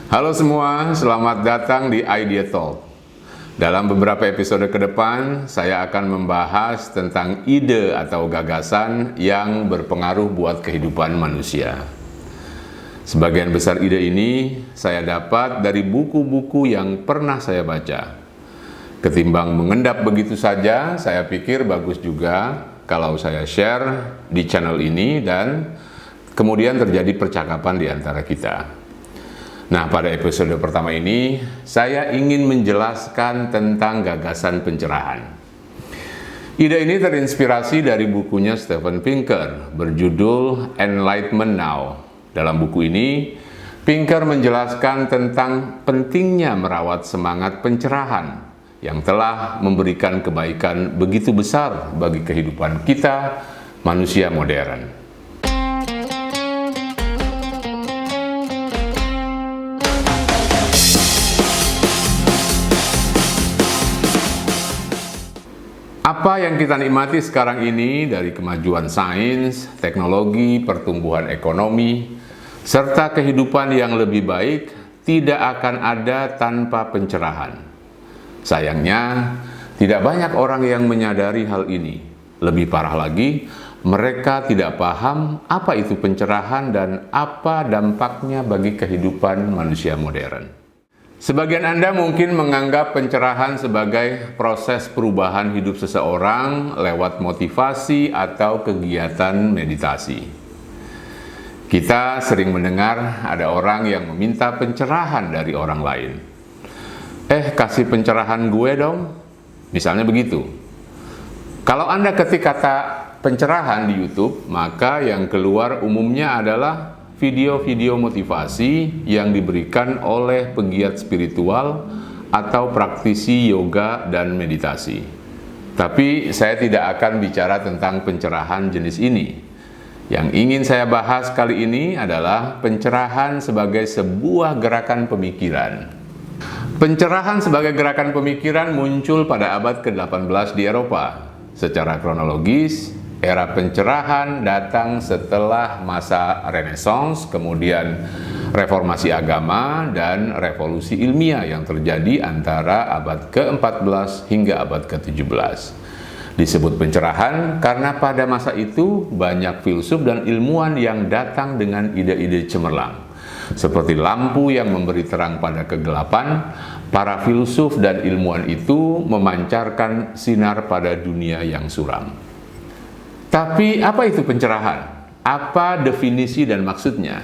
Halo semua, selamat datang di Idea Talk. Dalam beberapa episode ke depan, saya akan membahas tentang ide atau gagasan yang berpengaruh buat kehidupan manusia. Sebagian besar ide ini saya dapat dari buku-buku yang pernah saya baca. Ketimbang mengendap begitu saja, saya pikir bagus juga kalau saya share di channel ini dan kemudian terjadi percakapan di antara kita. Nah, pada episode pertama ini, saya ingin menjelaskan tentang gagasan pencerahan. Ide ini terinspirasi dari bukunya Steven Pinker, berjudul Enlightenment Now. Dalam buku ini, Pinker menjelaskan tentang pentingnya merawat semangat pencerahan yang telah memberikan kebaikan begitu besar bagi kehidupan kita, manusia modern. Apa yang kita nikmati sekarang ini dari kemajuan sains, teknologi, pertumbuhan ekonomi, serta kehidupan yang lebih baik tidak akan ada tanpa pencerahan. Sayangnya, tidak banyak orang yang menyadari hal ini. Lebih parah lagi, mereka tidak paham apa itu pencerahan dan apa dampaknya bagi kehidupan manusia modern. Sebagian Anda mungkin menganggap pencerahan sebagai proses perubahan hidup seseorang lewat motivasi atau kegiatan meditasi. Kita sering mendengar ada orang yang meminta pencerahan dari orang lain. Kasih pencerahan gue dong. Misalnya begitu. Kalau Anda ketik kata pencerahan di YouTube, maka yang keluar umumnya adalah video-video motivasi yang diberikan oleh pegiat spiritual atau praktisi yoga dan meditasi. Tapi saya tidak akan bicara tentang pencerahan jenis ini. Yang ingin saya bahas kali ini adalah pencerahan sebagai sebuah gerakan pemikiran. Pencerahan sebagai gerakan pemikiran muncul pada abad ke-18 di Eropa. Secara kronologis, era pencerahan datang setelah masa Renaissance, kemudian reformasi agama dan revolusi ilmiah yang terjadi antara abad ke-14 hingga abad ke-17. Disebut pencerahan karena pada masa itu banyak filsuf dan ilmuwan yang datang dengan ide-ide cemerlang. Seperti lampu yang memberi terang pada kegelapan, para filsuf dan ilmuwan itu memancarkan sinar pada dunia yang suram. Tapi apa itu pencerahan? Apa definisi dan maksudnya?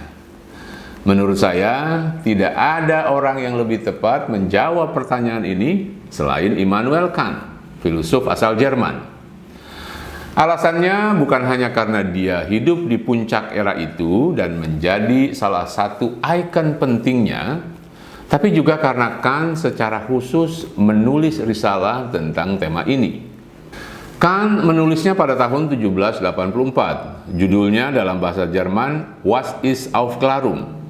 Menurut saya, tidak ada orang yang lebih tepat menjawab pertanyaan ini selain Immanuel Kant, filsuf asal Jerman. Alasannya bukan hanya karena dia hidup di puncak era itu dan menjadi salah satu ikon pentingnya, tapi juga karena Kant secara khusus menulis risalah tentang tema ini. Kant menulisnya pada tahun 1784. Judulnya dalam bahasa Jerman, Was ist Aufklärung.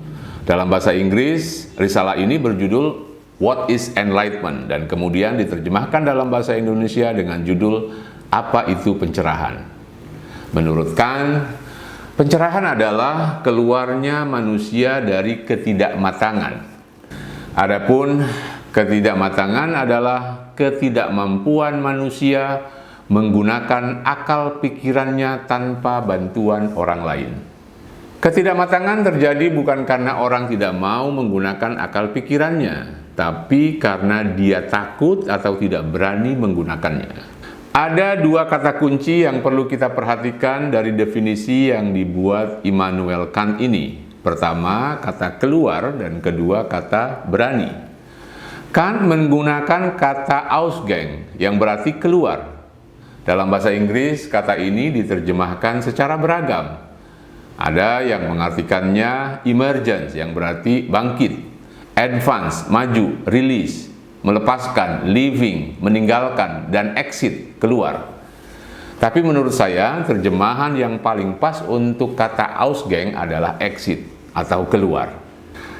Dalam bahasa Inggris, risalah ini berjudul What is Enlightenment dan kemudian diterjemahkan dalam bahasa Indonesia dengan judul Apa itu Pencerahan. Menurut Kant, pencerahan adalah keluarnya manusia dari ketidakmatangan. Adapun ketidakmatangan adalah ketidakmampuan manusia menggunakan akal pikirannya tanpa bantuan orang lain. Ketidakmatangan terjadi bukan karena orang tidak mau menggunakan akal pikirannya, tapi karena dia takut atau tidak berani menggunakannya. Ada dua kata kunci yang perlu kita perhatikan dari definisi yang dibuat Immanuel Kant ini. Pertama, kata keluar, dan kedua, kata berani. Kant menggunakan kata Ausgang yang berarti keluar. Dalam bahasa Inggris, kata ini diterjemahkan secara beragam. Ada yang mengartikannya emergence, yang berarti bangkit, advance, maju, release, melepaskan, leaving, meninggalkan, dan exit, keluar. Tapi menurut saya, terjemahan yang paling pas untuk kata Ausgang adalah exit, atau keluar.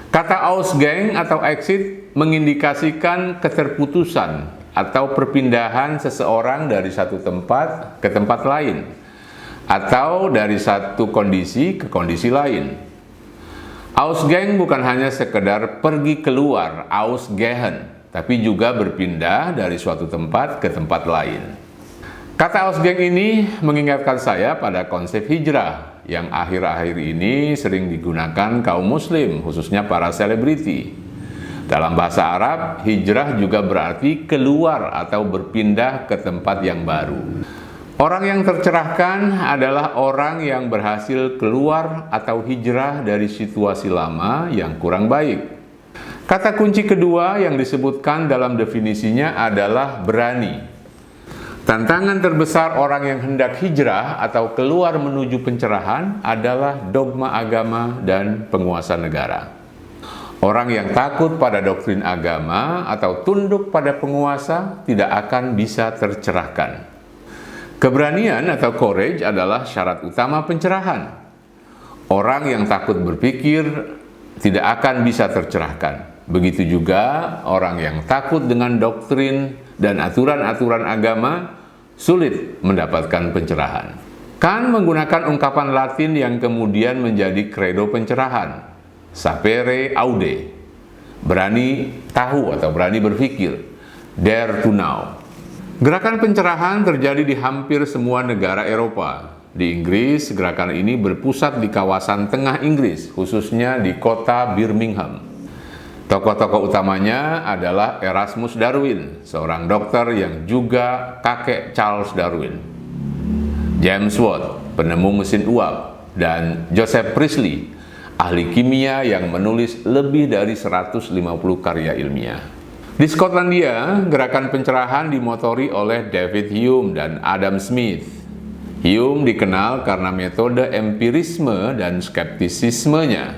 Kata Ausgang atau exit mengindikasikan keterputusan atau perpindahan seseorang dari satu tempat ke tempat lain, atau dari satu kondisi ke kondisi lain. Ausgang bukan hanya sekedar pergi keluar, ausgehen, tapi juga berpindah dari suatu tempat ke tempat lain. Kata ausgang ini mengingatkan saya pada konsep hijrah yang akhir-akhir ini sering digunakan kaum muslim, khususnya para selebriti. Dalam bahasa Arab, hijrah juga berarti keluar atau berpindah ke tempat yang baru. Orang yang tercerahkan adalah orang yang berhasil keluar atau hijrah dari situasi lama yang kurang baik. Kata kunci kedua yang disebutkan dalam definisinya adalah berani. Tantangan terbesar orang yang hendak hijrah atau keluar menuju pencerahan adalah dogma agama dan penguasa negara. Orang yang takut pada doktrin agama atau tunduk pada penguasa tidak akan bisa tercerahkan. Keberanian atau courage adalah syarat utama pencerahan. Orang yang takut berpikir tidak akan bisa tercerahkan. Begitu juga orang yang takut dengan doktrin dan aturan-aturan agama sulit mendapatkan pencerahan. Kant menggunakan ungkapan Latin yang kemudian menjadi kredo pencerahan. Sapere aude, berani tahu atau berani berpikir. Dare to know. Gerakan pencerahan terjadi di hampir semua negara Eropa. Di Inggris, gerakan ini berpusat di kawasan tengah Inggris, khususnya di kota Birmingham. Tokoh-tokoh utamanya adalah Erasmus Darwin, seorang dokter yang juga kakek Charles Darwin, James Watt, penemu mesin uap, dan Joseph Priestley, ahli kimia yang menulis lebih dari 150 karya ilmiah. Di Skotlandia, gerakan pencerahan dimotori oleh David Hume dan Adam Smith. Hume dikenal karena metode empirisme dan skeptisismenya.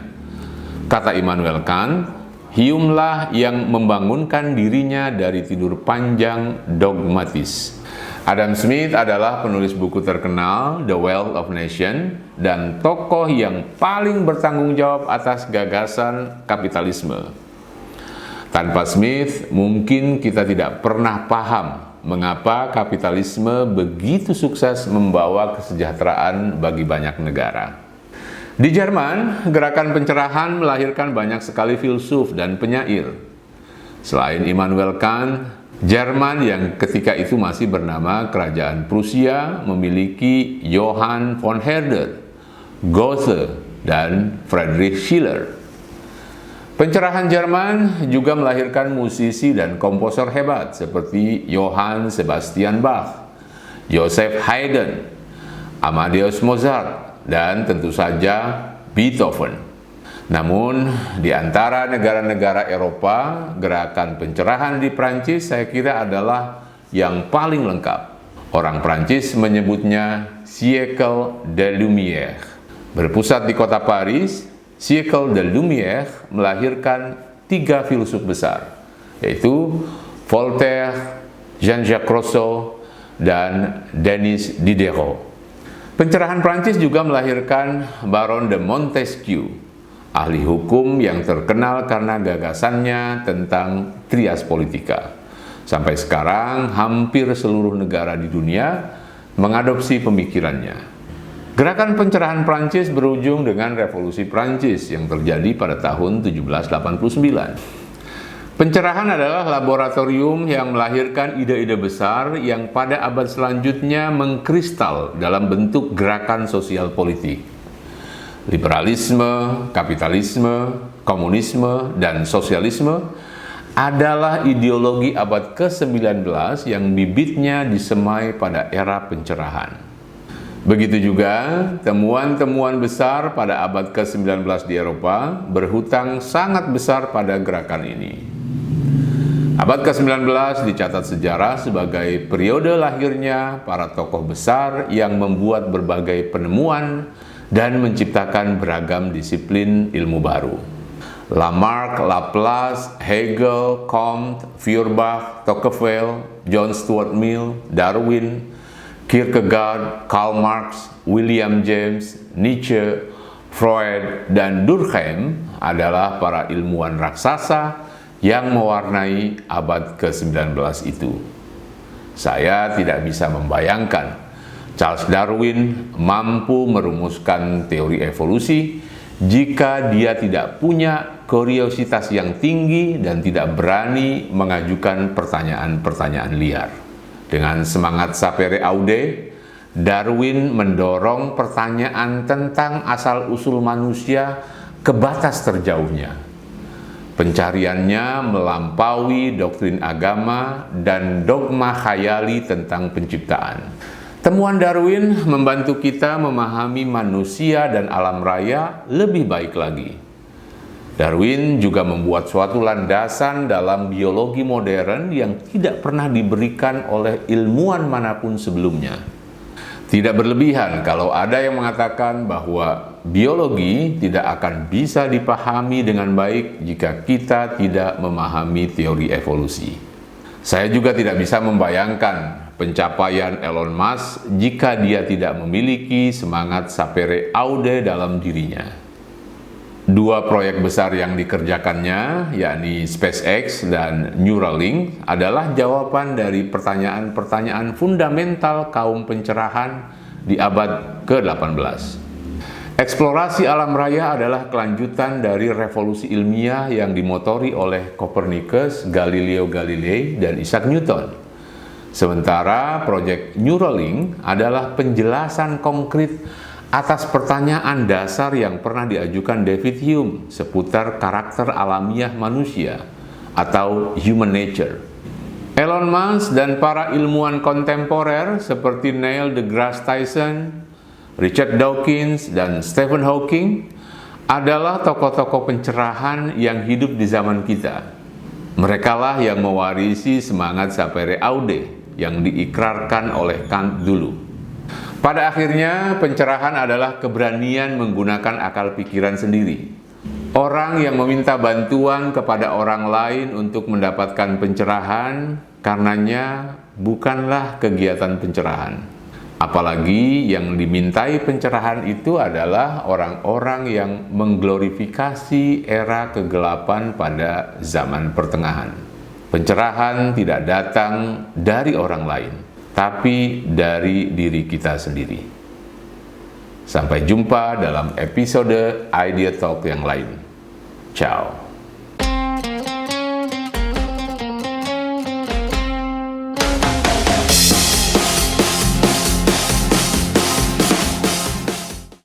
Kata Immanuel Kant, Hume lah yang membangunkan dirinya dari tidur panjang dogmatis. Adam Smith adalah penulis buku terkenal The Wealth of Nations dan tokoh yang paling bertanggung jawab atas gagasan kapitalisme. Tanpa Smith, mungkin kita tidak pernah paham mengapa kapitalisme begitu sukses membawa kesejahteraan bagi banyak negara. Di Jerman, gerakan pencerahan melahirkan banyak sekali filsuf dan penyair. Selain Immanuel Kant, Jerman yang ketika itu masih bernama Kerajaan Prusia memiliki Johann von Herder, Goethe, dan Friedrich Schiller. Pencerahan Jerman juga melahirkan musisi dan komposer hebat seperti Johann Sebastian Bach, Joseph Haydn, Amadeus Mozart, dan tentu saja Beethoven. Namun, di antara negara-negara Eropa, gerakan pencerahan di Prancis saya kira adalah yang paling lengkap. Orang Prancis menyebutnya Siècle des Lumières. Berpusat di kota Paris, Siècle des Lumières melahirkan 3 filsuf besar, yaitu Voltaire, Jean-Jacques Rousseau, dan Denis Diderot. Pencerahan Prancis juga melahirkan Baron de Montesquieu, ahli hukum yang terkenal karena gagasannya tentang trias politika. Sampai sekarang, hampir seluruh negara di dunia mengadopsi pemikirannya. Gerakan pencerahan Prancis berujung dengan Revolusi Prancis yang terjadi pada tahun 1789. Pencerahan adalah laboratorium yang melahirkan ide-ide besar yang pada abad selanjutnya mengkristal dalam bentuk gerakan sosial politik. Liberalisme, kapitalisme, komunisme, dan sosialisme adalah ideologi abad ke-19 yang bibitnya disemai pada era pencerahan. Begitu juga, temuan-temuan besar pada abad ke-19 di Eropa berhutang sangat besar pada gerakan ini. Abad ke-19 dicatat sejarah sebagai periode lahirnya para tokoh besar yang membuat berbagai penemuan dan menciptakan beragam disiplin ilmu baru. Lamarck, Laplace, Hegel, Comte, Feuerbach, Tocqueville, John Stuart Mill, Darwin, Kierkegaard, Karl Marx, William James, Nietzsche, Freud, dan Durkheim adalah para ilmuwan raksasa yang mewarnai abad ke-19 itu. Saya tidak bisa membayangkan Charles Darwin mampu merumuskan teori evolusi jika dia tidak punya kuriositas yang tinggi dan tidak berani mengajukan pertanyaan-pertanyaan liar. Dengan semangat sapere aude, Darwin mendorong pertanyaan tentang asal-usul manusia ke batas terjauhnya. Pencariannya melampaui doktrin agama dan dogma khayali tentang penciptaan. Temuan Darwin membantu kita memahami manusia dan alam raya lebih baik lagi. Darwin juga membuat suatu landasan dalam biologi modern yang tidak pernah diberikan oleh ilmuwan manapun sebelumnya. Tidak berlebihan kalau ada yang mengatakan bahwa biologi tidak akan bisa dipahami dengan baik jika kita tidak memahami teori evolusi. Saya juga tidak bisa membayangkan pencapaian Elon Musk jika dia tidak memiliki semangat sapere aude dalam dirinya. Dua proyek besar yang dikerjakannya, yakni SpaceX dan Neuralink, adalah jawaban dari pertanyaan-pertanyaan fundamental kaum pencerahan di abad ke-18. Eksplorasi alam raya adalah kelanjutan dari revolusi ilmiah yang dimotori oleh Copernicus, Galileo Galilei, dan Isaac Newton. Sementara proyek Neuralink adalah penjelasan konkret atas pertanyaan dasar yang pernah diajukan David Hume seputar karakter alamiah manusia atau human nature. Elon Musk dan para ilmuwan kontemporer seperti Neil deGrasse Tyson, Richard Dawkins, dan Stephen Hawking adalah tokoh-tokoh pencerahan yang hidup di zaman kita. Merekalah yang mewarisi semangat sapere aude yang diikrarkan oleh Kant dulu. Pada akhirnya, pencerahan adalah keberanian menggunakan akal pikiran sendiri. Orang yang meminta bantuan kepada orang lain untuk mendapatkan pencerahan, karenanya bukanlah kegiatan pencerahan. Apalagi yang dimintai pencerahan itu adalah orang-orang yang mengglorifikasi era kegelapan pada zaman pertengahan. Pencerahan tidak datang dari orang lain, tapi dari diri kita sendiri. Sampai jumpa dalam episode Idea Talk yang lain. Ciao.